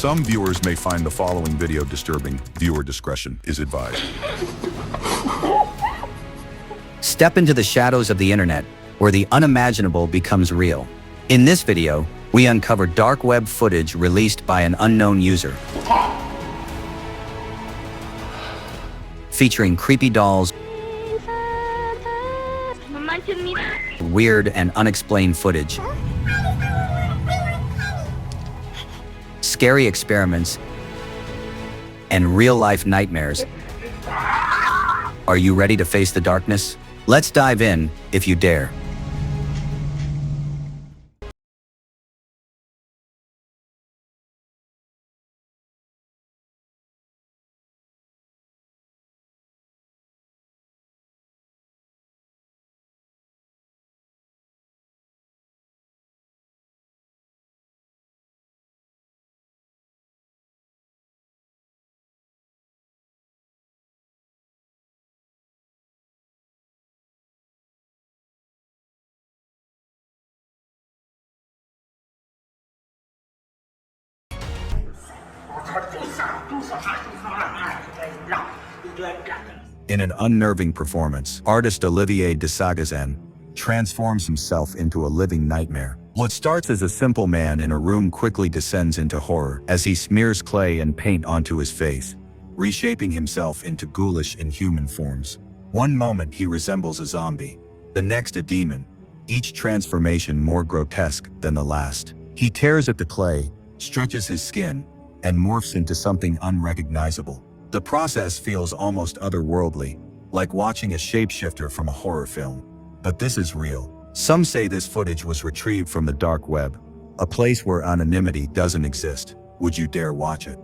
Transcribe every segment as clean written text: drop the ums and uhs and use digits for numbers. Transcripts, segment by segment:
Some viewers may find the following video disturbing. Viewer discretion is advised. Step into the shadows of the internet, where the unimaginable becomes real. In this video, we uncover dark web footage released by an unknown user, featuring creepy dolls, weird and unexplained footage, scary experiments, and real-life nightmares. Are you ready to face the darkness? Let's dive in, if you dare. In an unnerving performance, artist Olivier de Sagazan transforms himself into a living nightmare. What starts as a simple man in a room quickly descends into horror as he smears clay and paint onto his face, reshaping himself into ghoulish, inhuman forms. One moment he resembles a zombie, the next a demon, each transformation more grotesque than the last. He tears at the clay, stretches his skin, and morphs into something unrecognizable. The process feels almost otherworldly, like watching a shapeshifter from a horror film. But this is real. Some say this footage was retrieved from the dark web, a place where anonymity doesn't exist. Would you dare watch it?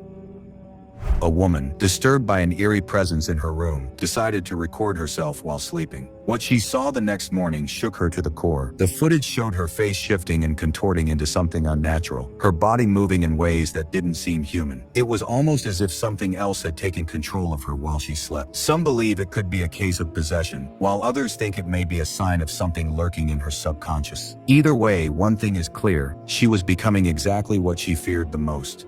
A woman, disturbed by an eerie presence in her room, decided to record herself while sleeping. What she saw the next morning shook her to the core. The footage showed her face shifting and contorting into something unnatural, her body moving in ways that didn't seem human. It was almost as if something else had taken control of her while she slept. Some believe it could be a case of possession, while others think it may be a sign of something lurking in her subconscious. Either way, one thing is clear: she was becoming exactly what she feared the most.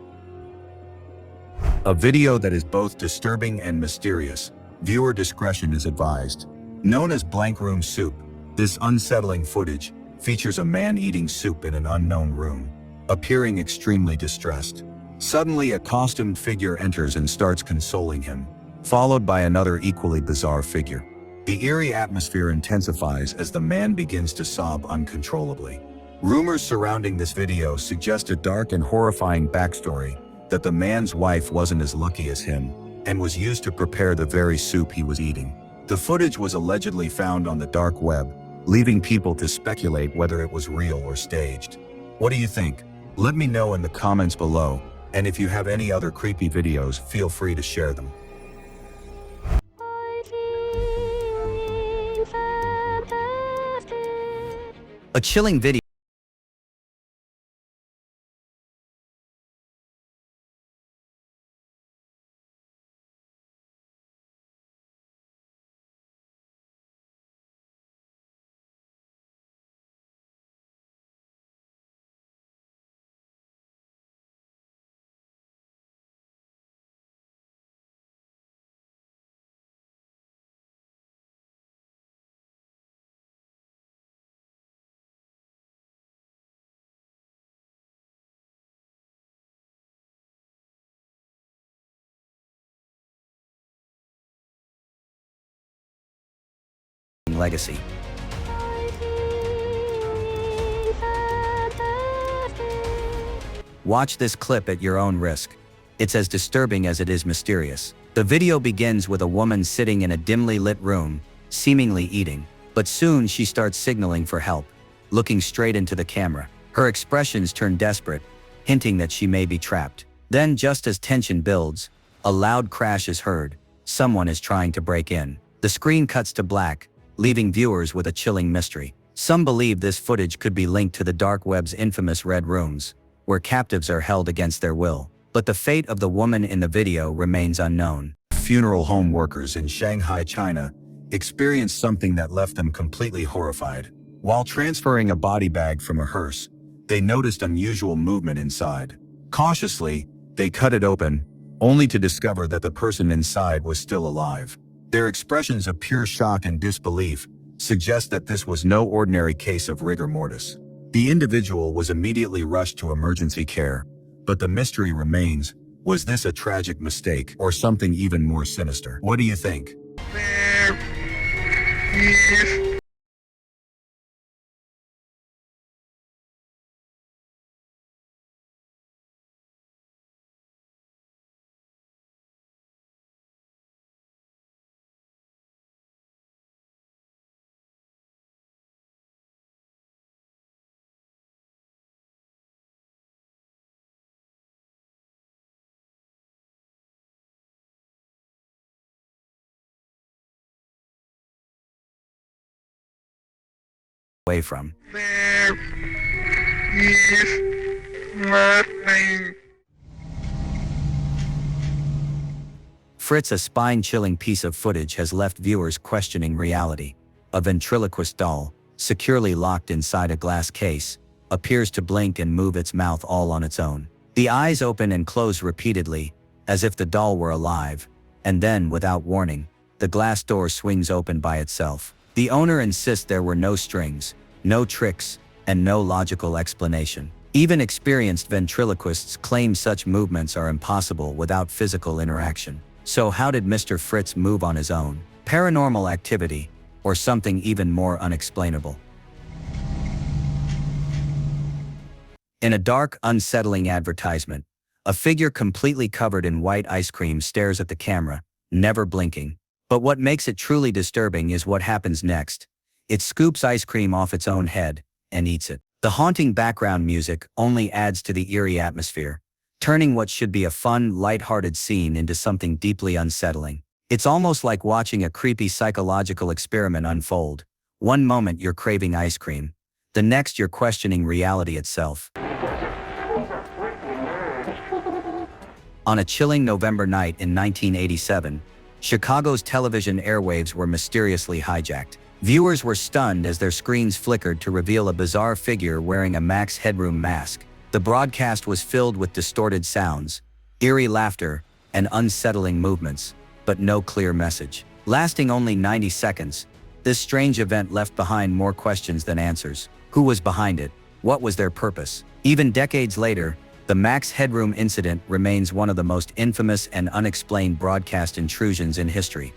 A video that is both disturbing and mysterious. Viewer discretion is advised. Known as Blank Room Soup, this unsettling footage features a man eating soup in an unknown room, appearing extremely distressed. Suddenly, a costumed figure enters and starts consoling him, followed by another equally bizarre figure. The eerie atmosphere intensifies as the man begins to sob uncontrollably. Rumors surrounding this video suggest a dark and horrifying backstory, that the man's wife wasn't as lucky as him, and was used to prepare the very soup he was eating. The footage was allegedly found on the dark web, leaving people to speculate whether it was real or staged. What do you think? Let me know in the comments below, and if you have any other creepy videos, feel free to share them. A chilling video. Legacy. Watch this clip at your own risk. It's as disturbing as it is mysterious. The video begins with a woman sitting in a dimly lit room, seemingly eating, but soon she starts signaling for help, looking straight into the camera. Her expressions turn desperate, hinting that she may be trapped. Then, just as tension builds, a loud crash is heard. Someone is trying to break in. The screen cuts to black, leaving viewers with a chilling mystery. Some believe this footage could be linked to the dark web's infamous red rooms, where captives are held against their will. But the fate of the woman in the video remains unknown. Funeral home workers in Shanghai, China, experienced something that left them completely horrified. While transferring a body bag from a hearse, they noticed unusual movement inside. Cautiously, They cut it open, only to discover that the person inside was still alive. Their expressions of pure shock and disbelief suggest that this was no ordinary case of rigor mortis. The individual was immediately rushed to emergency care, but the mystery remains: was this a tragic mistake or something even more sinister? What do you think? Away from. Fritz, a spine-chilling piece of footage, has left viewers questioning reality. A ventriloquist doll, securely locked inside a glass case, appears to blink and move its mouth all on its own. The eyes open and close repeatedly, as if the doll were alive, and then, without warning, the glass door swings open by itself. The owner insists there were no strings, no tricks, and no logical explanation. Even experienced ventriloquists claim such movements are impossible without physical interaction. So how did Mr. Fritz move on his own? Paranormal activity, or something even more unexplainable? In a dark, unsettling advertisement, a figure completely covered in white ice cream stares at the camera, never blinking. But what makes it truly disturbing is what happens next. It scoops ice cream off its own head and eats it. The haunting background music only adds to the eerie atmosphere, turning what should be a fun, light-hearted scene into something deeply unsettling. It's almost like watching a creepy psychological experiment unfold. One moment you're craving ice cream, the next you're questioning reality itself. On a chilling November night in 1987, Chicago's television airwaves were mysteriously hijacked. Viewers were stunned as their screens flickered to reveal a bizarre figure wearing a Max Headroom mask. The broadcast was filled with distorted sounds, eerie laughter, and unsettling movements, but no clear message. Lasting only 90 seconds, this strange event left behind more questions than answers. Who was behind it? What was their purpose? Even decades later, the Max Headroom incident remains one of the most infamous and unexplained broadcast intrusions in history.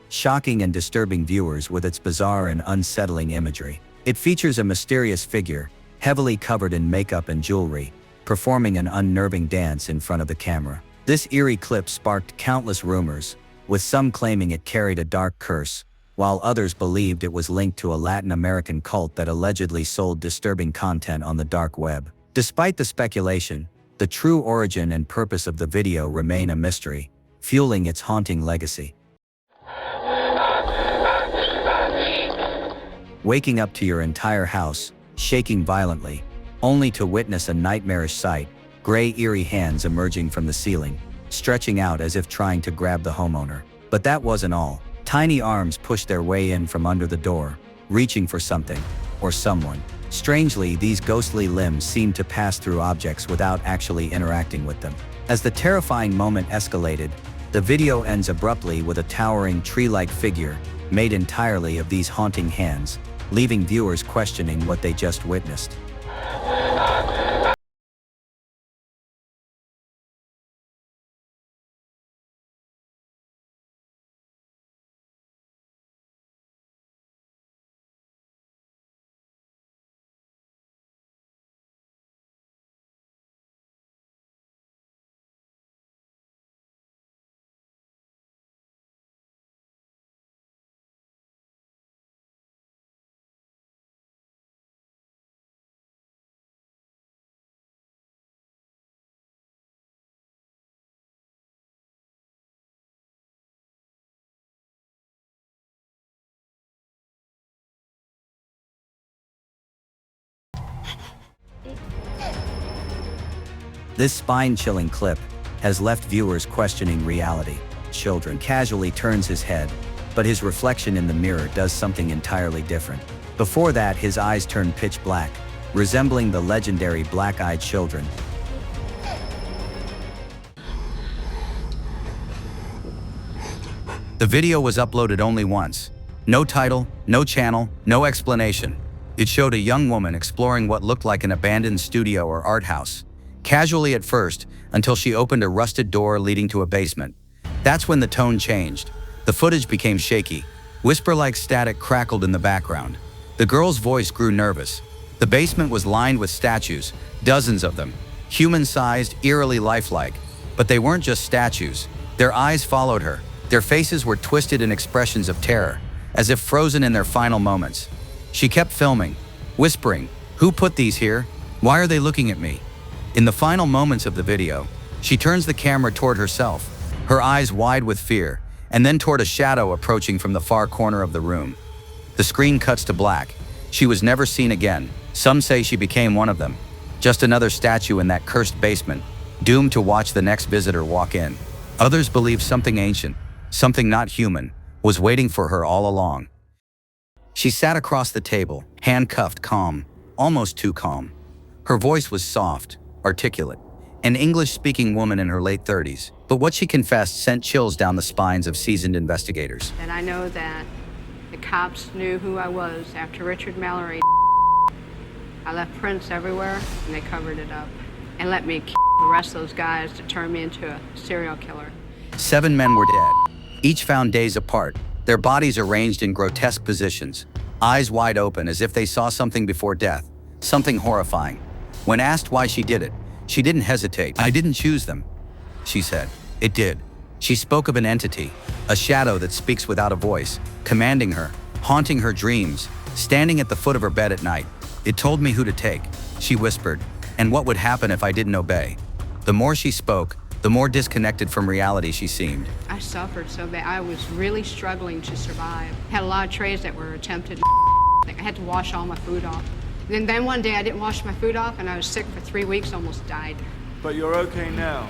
Shocking and disturbing viewers with its bizarre and unsettling imagery. It features a mysterious figure, heavily covered in makeup and jewelry, performing an unnerving dance in front of the camera. This eerie clip sparked countless rumors, with some claiming it carried a dark curse, while others believed it was linked to a Latin American cult that allegedly sold disturbing content on the dark web. Despite the speculation, the true origin and purpose of the video remain a mystery, fueling its haunting legacy. Waking up to your entire house shaking violently, only to witness a nightmarish sight: gray, eerie hands emerging from the ceiling, stretching out as if trying to grab the homeowner. But that wasn't all. Tiny arms pushed their way in from under the door, reaching for something, or someone. Strangely, these ghostly limbs seemed to pass through objects without actually interacting with them. As the terrifying moment escalated, the video ends abruptly with a towering tree-like figure, made entirely of these haunting hands, leaving viewers questioning what they just witnessed. This spine-chilling clip has left viewers questioning reality. Children casually turns his head, but his reflection in the mirror does something entirely different. Before that, his eyes turn pitch black, resembling the legendary Black-Eyed Children. The video was uploaded only once. No title, no channel, no explanation. It showed a young woman exploring what looked like an abandoned studio or art house, casually at first, until she opened a rusted door leading to a basement. That's when the tone changed. The footage became shaky. Whisper-like static crackled in the background. The girl's voice grew nervous. The basement was lined with statues, dozens of them, human-sized, eerily lifelike. But they weren't just statues. Their eyes followed her. Their faces were twisted in expressions of terror, as if frozen in their final moments. She kept filming, whispering, "Who put these here? Why are they looking at me?" In the final moments of the video, she turns the camera toward herself, her eyes wide with fear, and then toward a shadow approaching from the far corner of the room. The screen cuts to black. She was never seen again. Some say she became one of them, just another statue in that cursed basement, doomed to watch the next visitor walk in. Others believe something ancient, something not human, was waiting for her all along. She sat across the table, handcuffed, calm, almost too calm. Her voice was soft, articulate, an English-speaking woman in her late 30s. But what she confessed sent chills down the spines of seasoned investigators. And I know that the cops knew who I was after Richard Mallory. I left prints everywhere, and they covered it up and let me kill the rest of those guys to turn me into a serial killer. 7 men were dead, each found days apart, their bodies arranged in grotesque positions, eyes wide open as if they saw something before death, something horrifying. When asked why she did it, she didn't hesitate. "I didn't choose them," she said. "It did." She spoke of an entity, a shadow that speaks without a voice, commanding her, haunting her dreams, standing at the foot of her bed at night. "It told me who to take," she whispered, "and what would happen if I didn't obey." The more she spoke, the more disconnected from reality she seemed. I suffered so bad. I was really struggling to survive. Had a lot of trays that were attempted. I had to wash all my food off. Then one day I didn't wash my food off and I was sick for 3 weeks, almost died. But you're okay now.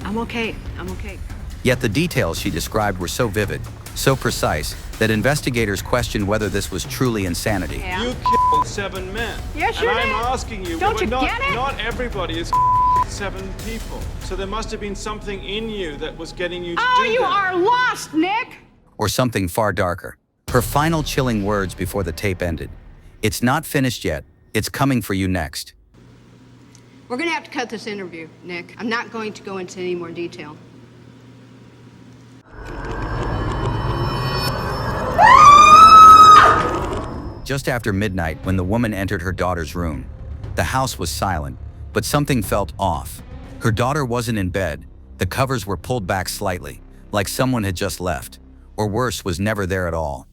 I'm okay. I'm okay. Yet the details she described were so vivid, so precise, that investigators questioned whether this was truly insanity. Yeah. You killed 7 men. Yes, you and I'm did. asking you, Don't you not, get it? not everybody is 7 people. So there must have been something in you that was getting you to Oh, do you that. are lost, Nick! Or something far darker. Her final chilling words before the tape ended. "It's not finished yet. It's coming for you next." We're gonna have to cut this interview, Nick. I'm not going to go into any more detail. Just after midnight, when the woman entered her daughter's room, the house was silent, but something felt off. Her daughter wasn't in bed. The covers were pulled back slightly, like someone had just left, or worse, was never there at all.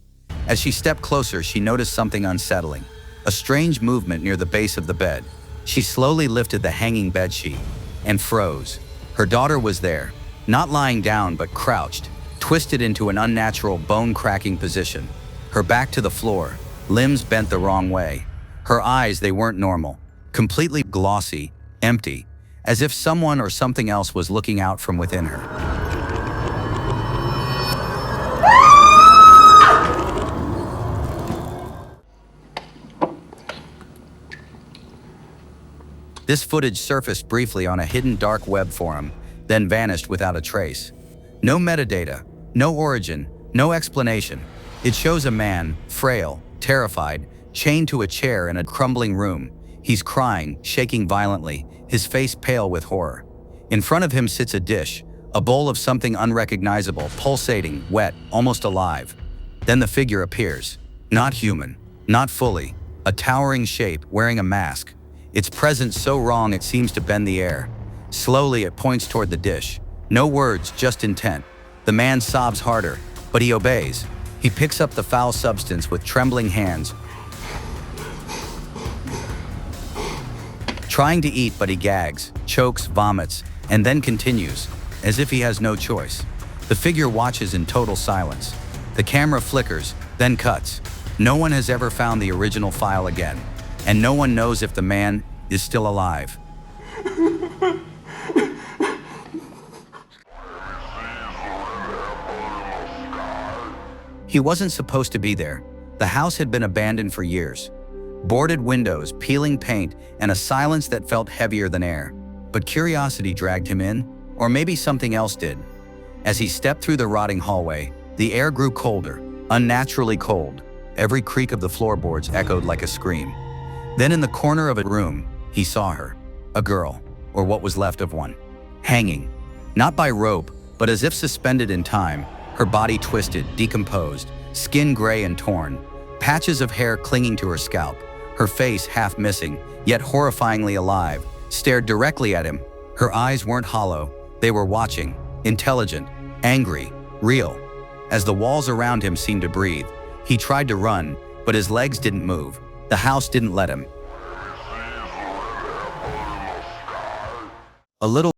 As she stepped closer, she noticed something unsettling, a strange movement near the base of the bed. She slowly lifted the hanging bedsheet and froze. Her daughter was there, not lying down but crouched, twisted into an unnatural bone-cracking position, her back to the floor, limbs bent the wrong way. Her eyes, they weren't normal, completely glossy, empty, as if someone or something else was looking out from within her. This footage surfaced briefly on a hidden dark web forum, then vanished without a trace. No metadata, no origin, no explanation. It shows a man, frail, terrified, chained to a chair in a crumbling room. He's crying, shaking violently, his face pale with horror. In front of him sits a dish, a bowl of something unrecognizable, pulsating, wet, almost alive. Then the figure appears. Not human, not fully, a towering shape wearing a mask. Its presence so wrong it seems to bend the air. Slowly it points toward the dish. No words, just intent. The man sobs harder, but he obeys. He picks up the foul substance with trembling hands, trying to eat, but he gags, chokes, vomits, and then continues, as if he has no choice. The figure watches in total silence. The camera flickers, then cuts. No one has ever found the original file again, and no one knows if the man is still alive. He wasn't supposed to be there. The house had been abandoned for years. Boarded windows, peeling paint, and a silence that felt heavier than air. But curiosity dragged him in, or maybe something else did. As he stepped through the rotting hallway, the air grew colder, unnaturally cold. Every creak of the floorboards echoed like a scream. Then in the corner of a room, he saw her, a girl, or what was left of one, hanging, not by rope, but as if suspended in time, her body twisted, decomposed, skin gray and torn, patches of hair clinging to her scalp, her face half missing, yet horrifyingly alive, stared directly at him. Her eyes weren't hollow, they were watching, intelligent, angry, real. As the walls around him seemed to breathe, he tried to run, but his legs didn't move. The house didn't let him. A little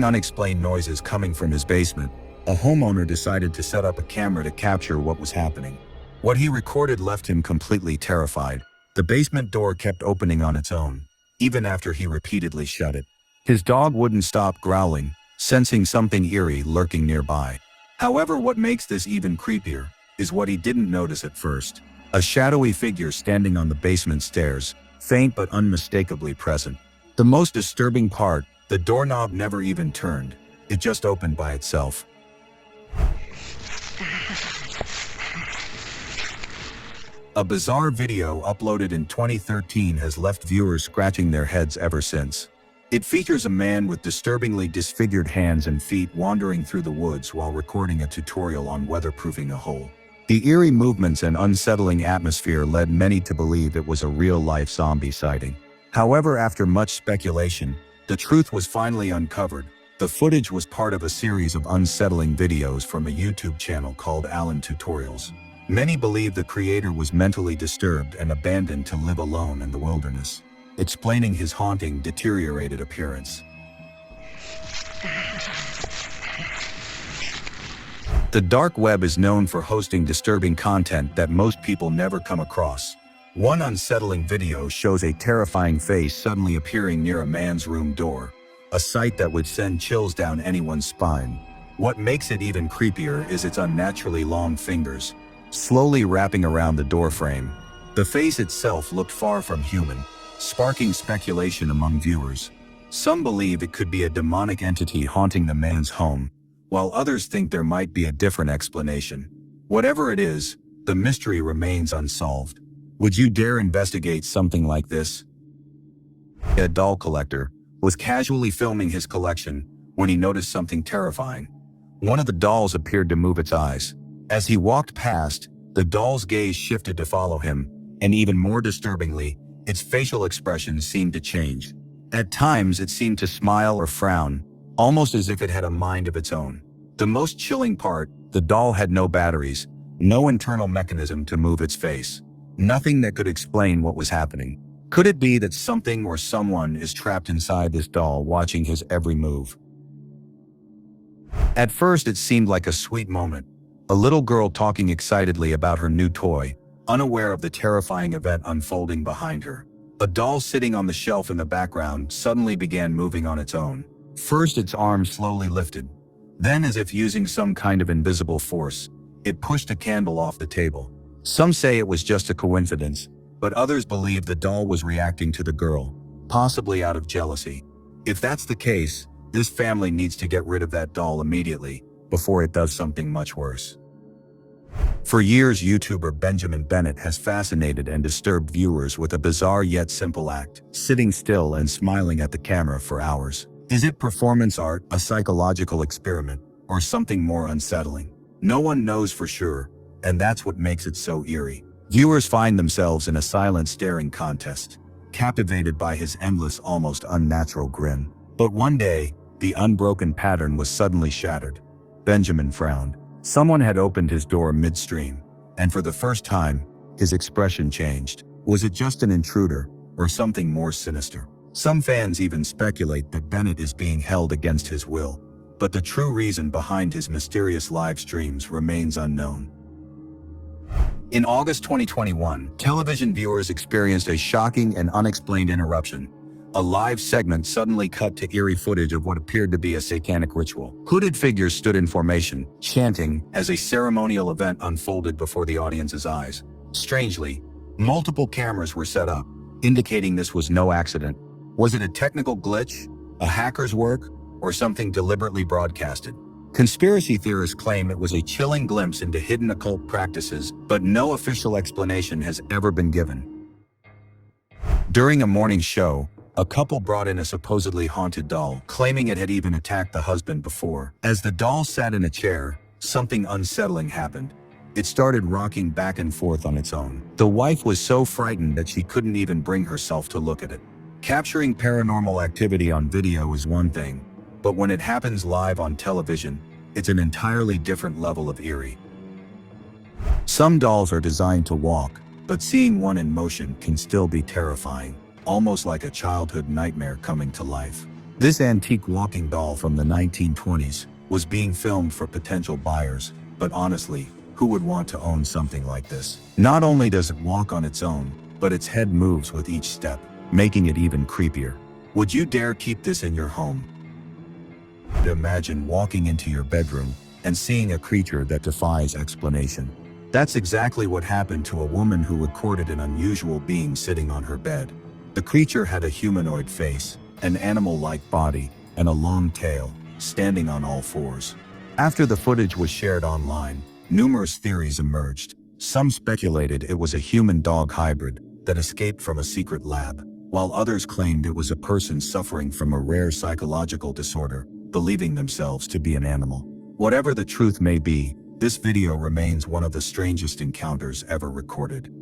unexplained noises coming from his basement, a homeowner decided to set up a camera to capture what was happening. What he recorded left him completely terrified. The basement door kept opening on its own, even after he repeatedly shut it. His dog wouldn't stop growling, sensing something eerie lurking nearby. However, what makes this even creepier is what he didn't notice at first. A shadowy figure standing on the basement stairs, faint but unmistakably present. The most disturbing part, the doorknob never even turned. It just opened by itself. A bizarre video uploaded in 2013 has left viewers scratching their heads ever since. It features a man with disturbingly disfigured hands and feet wandering through the woods while recording a tutorial on weatherproofing a hole. The eerie movements and unsettling atmosphere led many to believe it was a real-life zombie sighting. However, after much speculation, the truth was finally uncovered. The footage was part of a series of unsettling videos from a YouTube channel called Alan Tutorials. Many believe the creator was mentally disturbed and abandoned to live alone in the wilderness, explaining his haunting, deteriorated appearance. The dark web is known for hosting disturbing content that most people never come across. One unsettling video shows a terrifying face suddenly appearing near a man's room door, a sight that would send chills down anyone's spine. What makes it even creepier is its unnaturally long fingers, slowly wrapping around the doorframe. The face itself looked far from human, sparking speculation among viewers. Some believe it could be a demonic entity haunting the man's home, while others think there might be a different explanation. Whatever it is, the mystery remains unsolved. Would you dare investigate something like this? A doll collector was casually filming his collection when he noticed something terrifying. One of the dolls appeared to move its eyes. As he walked past, the doll's gaze shifted to follow him, and even more disturbingly, its facial expression seemed to change. At times, it seemed to smile or frown, almost as if it had a mind of its own. The most chilling part, the doll had no batteries, no internal mechanism to move its face. Nothing that could explain what was happening. Could it be that something or someone is trapped inside this doll watching his every move? At first, it seemed like a sweet moment. A little girl talking excitedly about her new toy, unaware of the terrifying event unfolding behind her. A doll sitting on the shelf in the background suddenly began moving on its own. First, its arms slowly lifted. Then, as if using some kind of invisible force, it pushed a candle off the table. Some say it was just a coincidence, but others believe the doll was reacting to the girl, possibly out of jealousy. If that's the case, this family needs to get rid of that doll immediately, before it does something much worse. For years, YouTuber Benjamin Bennett has fascinated and disturbed viewers with a bizarre yet simple act, sitting still and smiling at the camera for hours. Is it performance art, a psychological experiment, or something more unsettling? No one knows for sure, and that's what makes it so eerie. Viewers find themselves in a silent staring contest, captivated by his endless, almost unnatural grin. But one day, the unbroken pattern was suddenly shattered. Benjamin frowned. Someone had opened his door midstream, and for the first time, his expression changed. Was it just an intruder, or something more sinister? Some fans even speculate that Bennett is being held against his will, but the true reason behind his mysterious live streams remains unknown. In August 2021, television viewers experienced a shocking and unexplained interruption. A live segment suddenly cut to eerie footage of what appeared to be a satanic ritual. Hooded figures stood in formation, chanting, as a ceremonial event unfolded before the audience's eyes. Strangely, multiple cameras were set up, indicating this was no accident. Was it a technical glitch, a hacker's work, or something deliberately broadcasted? Conspiracy theorists claim it was a chilling glimpse into hidden occult practices, but no official explanation has ever been given. During a morning show, a couple brought in a supposedly haunted doll, claiming it had even attacked the husband before. As the doll sat in a chair, something unsettling happened. It started rocking back and forth on its own. The wife was so frightened that she couldn't even bring herself to look at it. Capturing paranormal activity on video is one thing, but when it happens live on television, it's an entirely different level of eerie. Some dolls are designed to walk, but seeing one in motion can still be terrifying. Almost like a childhood nightmare coming to life. This antique walking doll from the 1920s was being filmed for potential buyers, but honestly, who would want to own something like this? Not only does it walk on its own, but its head moves with each step, making it even creepier. Would you dare keep this in your home? Imagine walking into your bedroom and seeing a creature that defies explanation. That's exactly what happened to a woman who recorded an unusual being sitting on her bed. The creature had a humanoid face, an animal-like body, and a long tail, standing on all fours. After the footage was shared online, numerous theories emerged. Some speculated it was a human-dog hybrid that escaped from a secret lab, while others claimed it was a person suffering from a rare psychological disorder, believing themselves to be an animal. Whatever the truth may be, this video remains one of the strangest encounters ever recorded.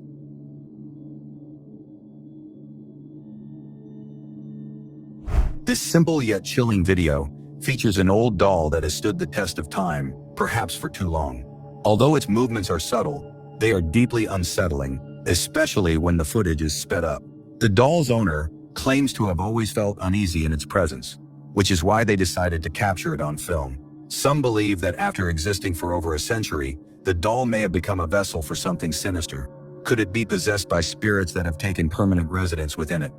This simple yet chilling video features an old doll that has stood the test of time, perhaps for too long. Although its movements are subtle, they are deeply unsettling, especially when the footage is sped up. The doll's owner claims to have always felt uneasy in its presence, which is why they decided to capture it on film. Some believe that after existing for over a century, the doll may have become a vessel for something sinister. Could it be possessed by spirits that have taken permanent residence within it?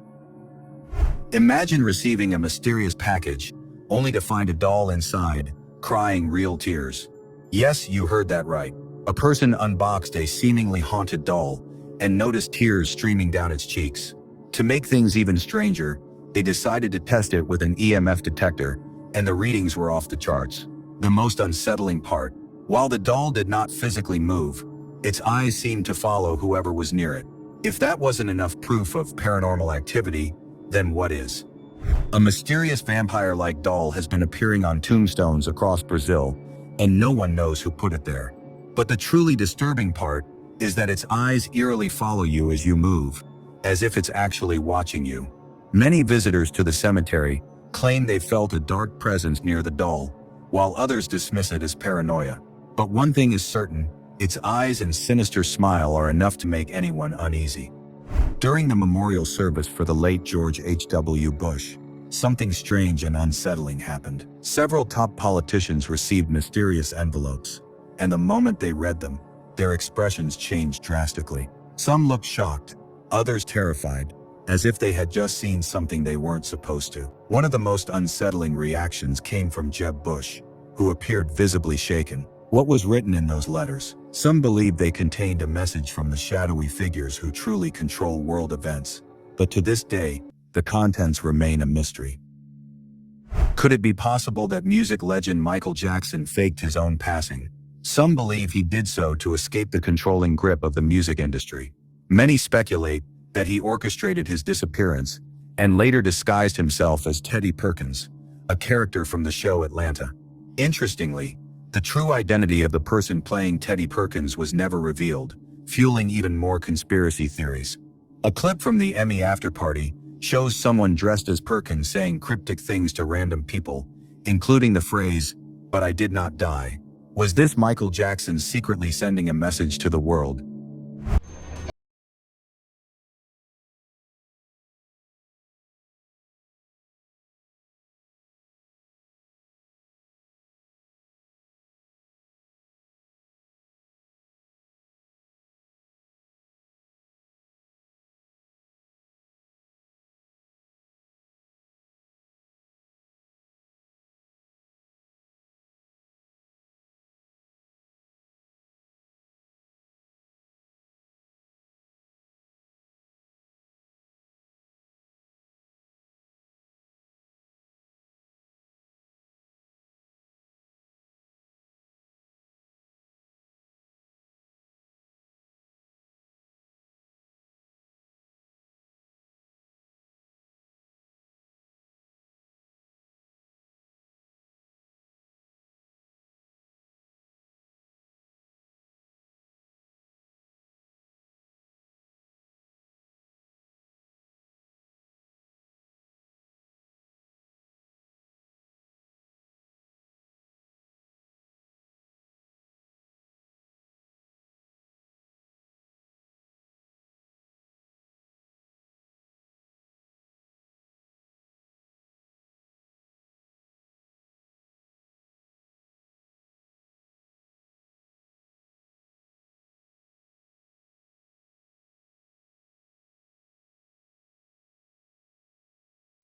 Imagine receiving a mysterious package, only to find a doll inside, crying real tears. Yes, you heard that right. A person unboxed a seemingly haunted doll and noticed tears streaming down its cheeks. To make things even stranger, they decided to test it with an EMF detector, and the readings were off the charts. The most unsettling part, while the doll did not physically move, its eyes seemed to follow whoever was near it. If that wasn't enough proof of paranormal activity, then what is? A mysterious vampire-like doll has been appearing on tombstones across Brazil, and no one knows who put it there. But the truly disturbing part is that its eyes eerily follow you as you move, as if it's actually watching you. Many visitors to the cemetery claim they felt a dark presence near the doll, while others dismiss it as paranoia. But one thing is certain, its eyes and sinister smile are enough to make anyone uneasy. During the memorial service for the late George H.W. Bush, something strange and unsettling happened. Several top politicians received mysterious envelopes, and the moment they read them, their expressions changed drastically. Some looked shocked, others terrified, as if they had just seen something they weren't supposed to. One of the most unsettling reactions came from Jeb Bush, who appeared visibly shaken. What was written in those letters? Some believe they contained a message from the shadowy figures who truly control world events, but to this day, the contents remain a mystery. Could it be possible that music legend Michael Jackson faked his own passing, Some believe he did so to escape the controlling grip of the music industry. Many speculate that he orchestrated his disappearance and later disguised himself as Teddy Perkins, a character from the show Atlanta. Interestingly, the true identity of the person playing Teddy Perkins was never revealed, fueling even more conspiracy theories. A clip from the Emmy after-party shows someone dressed as Perkins saying cryptic things to random people, including the phrase, "But I did not die." Was this Michael Jackson secretly sending a message to the world?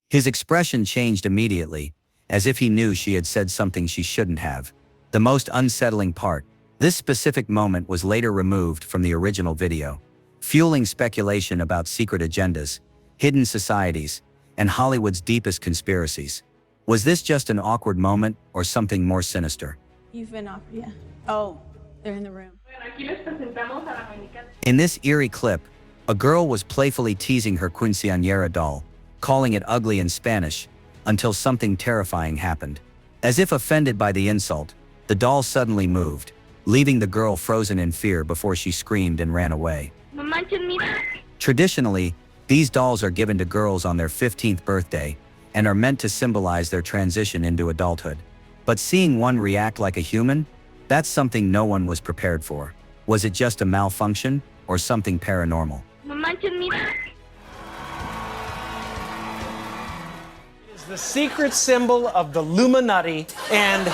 His expression changed immediately, as if he knew she had said something she shouldn't have. The most unsettling part, this specific moment was later removed from the original video, fueling speculation about secret agendas, hidden societies, and Hollywood's deepest conspiracies. Was this just an awkward moment or something more sinister? You've been offered, yeah. Oh, they're in the room. In this eerie clip, a girl was playfully teasing her quinceañera doll, calling it ugly in Spanish, until something terrifying happened. As if offended by the insult, the doll suddenly moved, leaving the girl frozen in fear before she screamed and ran away. Traditionally, these dolls are given to girls on their 15th birthday and are meant to symbolize their transition into adulthood. But seeing one react like a human, that's something no one was prepared for. Was it just a malfunction or something paranormal? The secret symbol of the Illuminati, and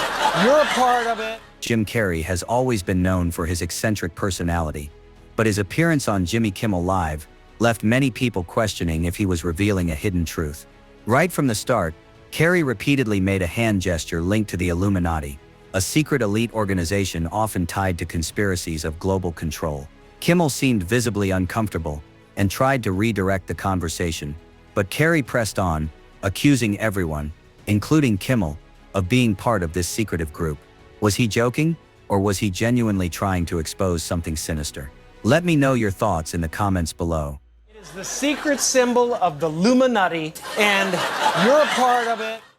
you're a part of it. Jim Carrey has always been known for his eccentric personality, but his appearance on Jimmy Kimmel Live left many people questioning if he was revealing a hidden truth. Right from the start, Carrey repeatedly made a hand gesture linked to the Illuminati, a secret elite organization often tied to conspiracies of global control. Kimmel seemed visibly uncomfortable and tried to redirect the conversation, but Carrey pressed on, accusing everyone, including Kimmel, of being part of this secretive group. Was he joking, or was he genuinely trying to expose something sinister? Let me know your thoughts in the comments below. It is the secret symbol of the Illuminati, and you're a part of it.